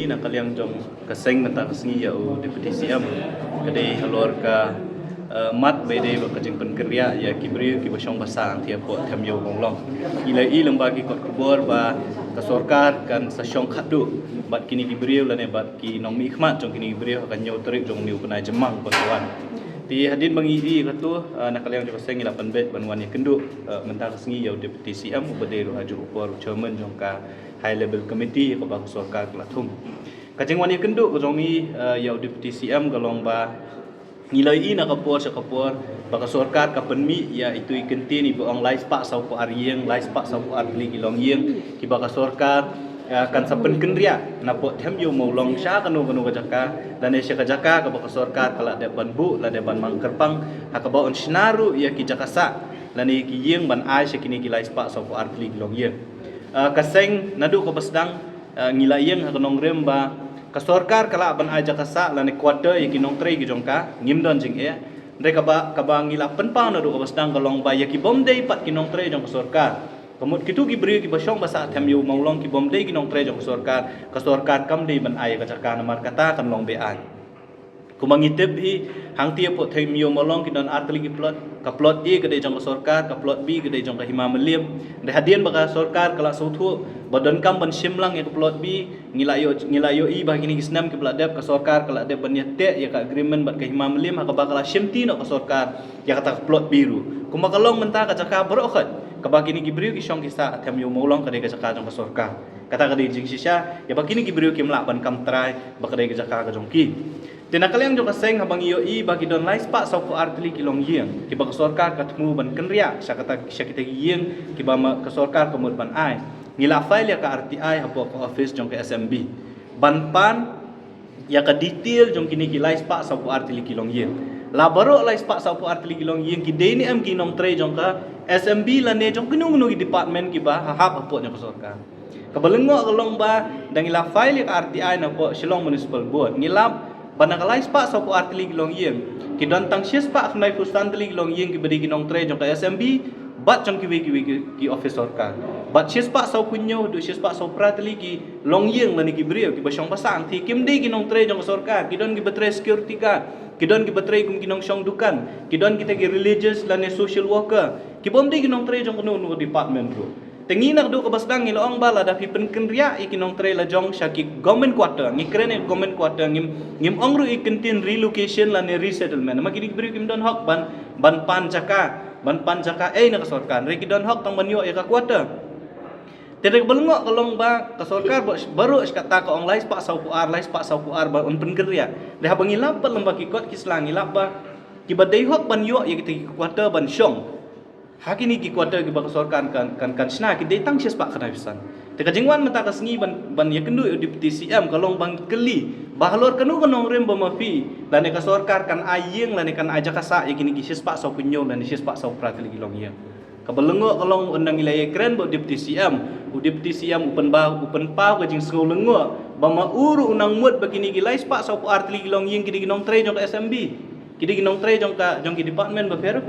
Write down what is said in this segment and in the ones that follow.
i na kaliang jong kaseng mata kasngi ya u deputy CM kadai halor ka mat bede ba kajing penkria ya kibri ki basong basang tiap po tham yo bonglong ila i lamba ki kot kubor ba ka sarkar kan sasyong khadu bat kini kibri la ne bat ki nong mi khmat jong kini kibri kan nyo terik jong niu penai jemang bantuan ti hadin bangi i katu na kaliang jong kaseng ila penbet banwan ya kendu mentang kasngi ya deputy CM bede ro haju upor chairman jong ka high level committee ko ba sarkar kelathum kajing wani kendu ko jomi ya deputy CM galong ba nilai i na kapor sa kapor baka sarkar ka penmi ya itu ikenti ni bo online pak sau po arieng live pak sau po arli kilong yeng ki baka sarkar kan sa penkendria na po them yo molong sya kanu kanu kajaka dan sya kajaka ka baka sarkar kala de banbu la de ban mangkerpang hakaba on sinaru ya ki jakasa lani ki yeng ban ai sya kini ki live pak sau po arli kilong yeng kaseng nadu ko basdang ngilayeng hakanong remba ka sarkar kala ban aja kasa lani quarter yaki nong tre ki jongka ngimdon jing e mereka ba ngila penpang nadu ko basdang kalong ba yaki bomdei pat ki nong tre jong ka sarkar kamut kitu ki bri ki basong basa them yu maulong ki bomdei ki nong tre jong ka sarkar kam dei ban ai ka jaka namar kata kan long be ai kumangitip hi hang tia po them yu maulong ki don artli ki plot ka plot A kedai jong ka sarkar ka plot B kedai jong ka hima melim de hadian baka sarkar kala sauthu badon kam ban simlang ya ka plot B ngilayo I ba kini kisnam ki plot dep ka sarkar kala dep ban yate ya ka agreement bat ka hima melim ha ka bakala simti no ka sarkar ya kata plot biru kumakalong menta ka jaka barokhat ka ba kini gibriu ki syong kisa them yu maulong kedai ka jaka jong ka sarkar kata kadai jing sisya ya ba kini gibriu ki mlak ban kam trai ba kedai ka jaka ka jong ki tina kaliang jong kaseng habang iyo I bagi don lais pak sau ko artli kilong yeng ki ba sarkar katmu ban kenria sya kita yeng ki ba ka sarkar kamut ban ai ngila file ya ka RTI hapo ko office jong ka SMB ban pan ya ka detail jong kini ki lais pak sau ko artli kilong yeng la baro lais pak sau ko artli kilong yeng ki deni am ki nong tre jong ka SMB la ne jong kunu ki department ki ba hahap hapo jong ka sarkar kabalengo kalong ba dang ngila file ya ka RTI na po Shillong Municipal Board ngilap banakalais pak sa po artli kilong yeng ki don tang sies pak fnai fustan tli kilong yeng ki bedi kinong tre jong ka SMB bat jong ki office sarkar bat sies pak sa punyo du sies pak sa pratli ki long yeng lani ki brio ki basyong pasang ti kim de kinong tre jong ka sarkar ki don ki betre security ka ki don ki betre kum kinong syong dukan ki don kita ki religious lani social worker ki bom de kinong tre jong kunu department bro tenginak do kabasdang ngiloong bala da fi penkendria ikinong tre la jong syaki government quarter ngi krene government quarter ngim ongru ikentin relocation la ne resettlement magini bri kim don hok ban pan jaka na ka sarkar re ki don hok tang banyo e ka quarter tere belngok kalong ba ka sarkar baru kata ka ong lais pak sau puar ba on penkendria de habang ilap lamba ki kot kislang ilap ba ki badai hok banyo ye ki quarter ban syong hakini ki quarter ki ba sarkar kan sna ki detang sias pak kana pisan te kajingwan mata kasngi ban ya kendu deputy CM kalong bang keli bahalor kanu kanong rem ba mafi lane ka sarkar kan ayeng lane kan aja kasa ya kini ki sias pak sau punyo lane sias pak sau pratli kilong ya kabalengo kalong undang ilaya kren ba deputy CM upen pa kajing sengulengo ba mauru unang mut bagini ki lais pak sau artli kilong yeng kidi kinong tre jong ka SMB kidi kinong tre jong ki department ba fair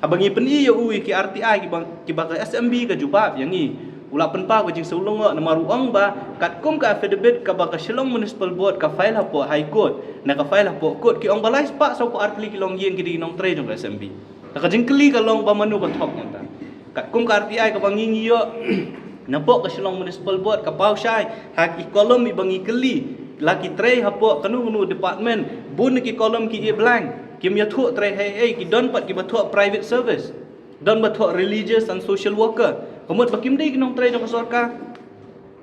abangi peni yo ui ki RTI ki ba ka SMB ka jubab yang i ula penpa ko jing sulungo na maruang ba katkum ka affidavit ka ba ka Shillong Municipal Board ka file hapo high court na ka file hapo court ki ong balais pa sa ko artli kilong yeng ki nong tre jong ka SMB na ka jing kli ka long ba manu ka thok monta katkum ka RTI ka bangingi yo na po ka Shillong Municipal Board ka pau syai hak i kolom i bangi kli laki tre hapo kanu department bun ki kolom ki blank kim ya thu tre hey ki don pat ki bathu private service don bathu religious and social worker komot bakim dei kinong tre jong sarkar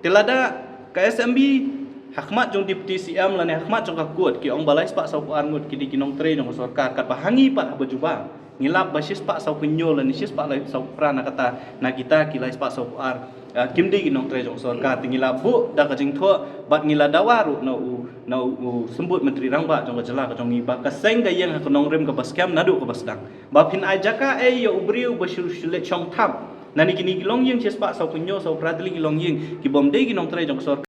telada ka SMB hakmat jong deputy CM lane hakmat jong ka kuat ki ong balais pak sau arngut ki di kinong tre jong sarkar kat bahangi pat bajuba ngilap basis pak sau penyo lane sis pak lai sau prana kata na kita ki lais pak sau ar kim dei kinong tre jong sarkar tingila bu da ka jing tho bat ngila dawaru na sembut menteri rangba jong jela ka jong iba ka seng ga yang ka nong rem ka baskam nadu ka basdang ba pin ajaka yo ubriu bashur shulet chong thap nani kini kilong yeng ches pak sau punyo sau pratli kilong yeng ki bom dei kinong tre jong